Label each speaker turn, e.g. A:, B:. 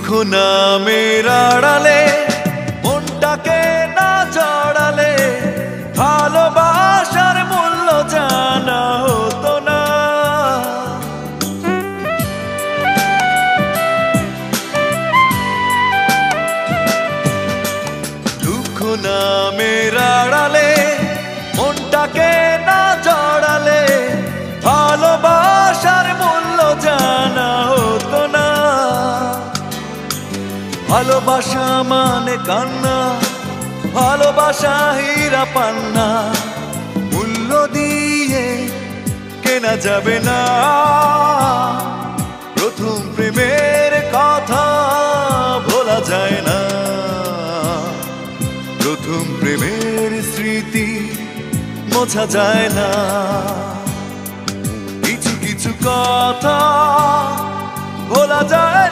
A: দুঃখ নামের আড়ালে মনটাকে না জড়ালে ভালোবাসার মূল্য জানা হতো না। দুঃখ নামের আড়ালে মনটাকে না জড়ালে ভালোবাসার মূল্য জানা হতো না। ভালোবাসা মানে কান্না, ভালোবাসা হীরা পান্না, মূল্য দিয়ে কেনা যাবে না। প্রথম প্রেমের কথা ভোলা যায় না, প্রথম প্রেমের স্মৃতি মোছা যায় না। কিছু কিছু কথা ভোলা যায়